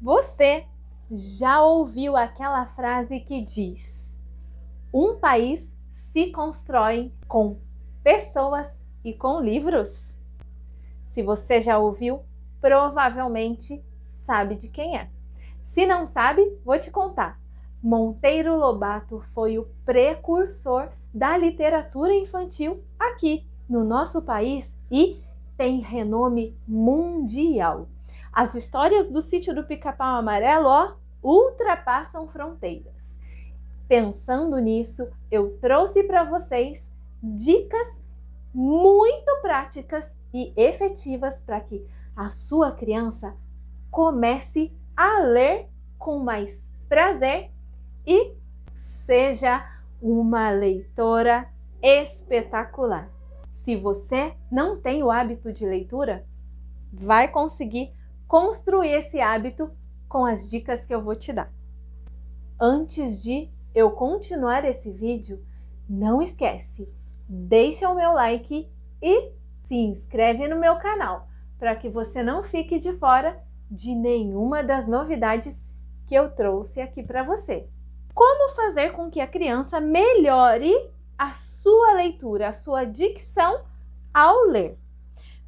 Você já ouviu aquela frase que diz: um país se constrói com pessoas e com livros? Se você já ouviu, provavelmente sabe de quem é. Se não sabe, vou te contar. Monteiro Lobato foi o precursor da literatura infantil aqui no nosso país e tem renome mundial. As histórias do Sítio do Pica-Pau Amarelo, ultrapassam fronteiras. Pensando nisso, eu trouxe para vocês dicas muito práticas e efetivas para que a sua criança comece a ler com mais prazer e seja uma leitora espetacular. Se você não tem o hábito de leitura, vai conseguir construir esse hábito com as dicas que eu vou te dar. Antes de eu continuar esse vídeo, não esquece, deixa o meu like e se inscreve no meu canal para que você não fique de fora de nenhuma das novidades que eu trouxe aqui para você. Como fazer com que a criança melhore a sua leitura, a sua dicção ao ler?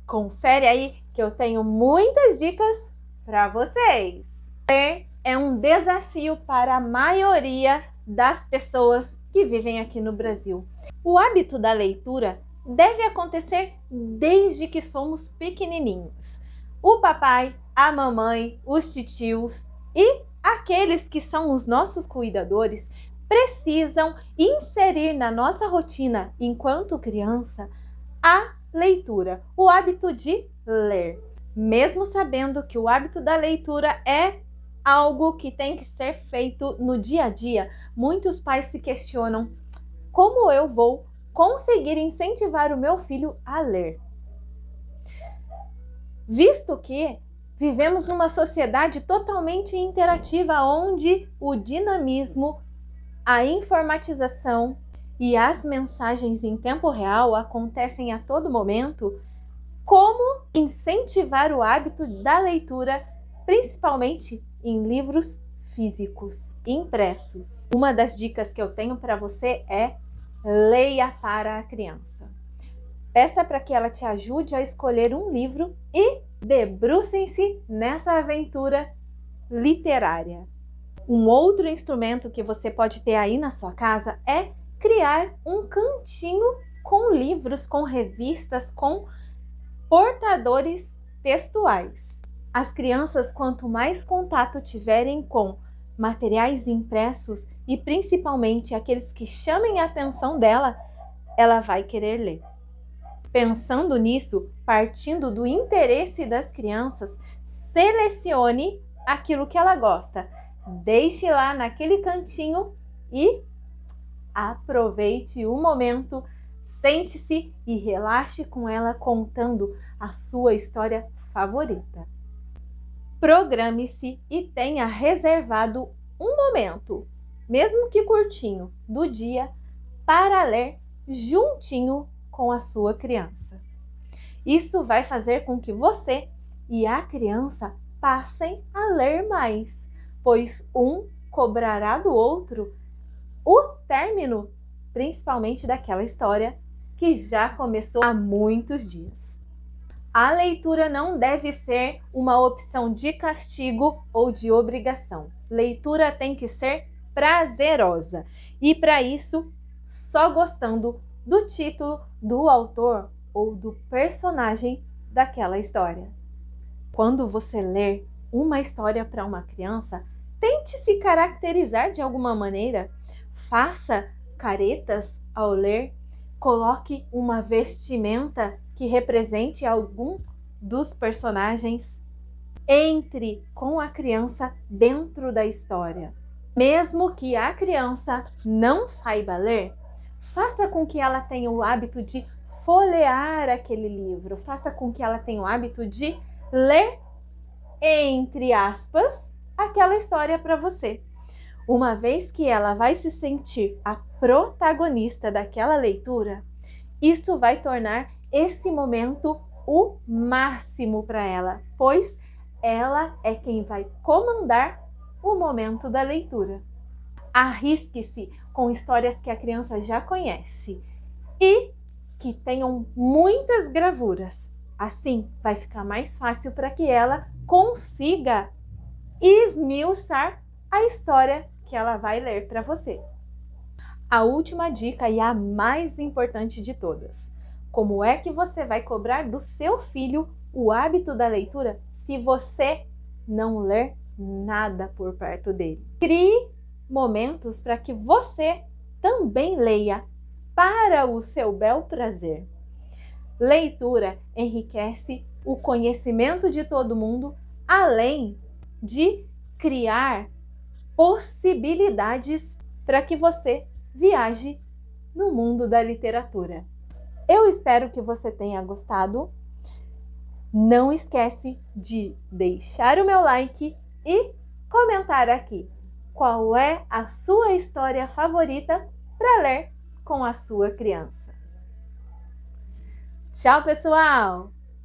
Confere aí que eu tenho muitas dicas para vocês. Ler é um desafio para a maioria das pessoas que vivem aqui no Brasil. O hábito da leitura deve acontecer desde que somos pequenininhos. O papai, a mamãe, os titios e aqueles que são os nossos cuidadores precisam inserir na nossa rotina, enquanto criança, a leitura, o hábito de ler. Mesmo sabendo que o hábito da leitura é algo que tem que ser feito no dia a dia, muitos pais se questionam: como eu vou conseguir incentivar o meu filho a ler? Visto que vivemos numa sociedade totalmente interativa, onde o dinamismo, a informatização e as mensagens em tempo real acontecem a todo momento, como incentivar o hábito da leitura, principalmente em livros físicos, impressos? Uma das dicas que eu tenho para você é: leia para a criança. Peça para que ela te ajude a escolher um livro e debrucem-se nessa aventura literária. Um outro instrumento que você pode ter aí na sua casa é criar um cantinho com livros, com revistas, com portadores textuais. As crianças, quanto mais contato tiverem com materiais impressos e principalmente aqueles que chamem a atenção dela, ela vai querer ler. Pensando nisso, partindo do interesse das crianças, selecione aquilo que ela gosta, deixe lá naquele cantinho e aproveite o momento, sente-se e relaxe com ela contando a sua história favorita. Programe-se e tenha reservado um momento, mesmo que curtinho, do dia para ler juntinho com a sua criança. Isso vai fazer com que você e a criança passem a ler mais, pois um cobrará do outro o término, principalmente daquela história que já começou há muitos dias. A leitura não deve ser uma opção de castigo ou de obrigação. Leitura tem que ser prazerosa e, para isso, só gostando do título, do autor ou do personagem daquela história. Quando você ler uma história para uma criança, tente se caracterizar de alguma maneira. Faça caretas ao ler, coloque uma vestimenta que represente algum dos personagens. Entre com a criança dentro da história. Mesmo que a criança não saiba ler, faça com que ela tenha o hábito de folhear aquele livro, faça com que ela tenha o hábito de ler, entre aspas, aquela história para você. Uma vez que ela vai se sentir a protagonista daquela leitura, isso vai tornar esse momento o máximo para ela, pois ela é quem vai comandar o momento da leitura. Arrisque-se com histórias que a criança já conhece e que tenham muitas gravuras. Assim, vai ficar mais fácil para que ela consiga esmiuçar a história que ela vai ler para você. A última dica e a mais importante de todas. Como é que você vai cobrar do seu filho o hábito da leitura se você não ler nada por perto dele? Crie momentos para que você também leia para o seu bel prazer. Leitura enriquece o conhecimento de todo mundo, além de criar possibilidades para que você viaje no mundo da literatura. Eu espero que você tenha gostado. Não esquece de deixar o meu like e comentar aqui qual é a sua história favorita para ler com a sua criança. Tchau, pessoal!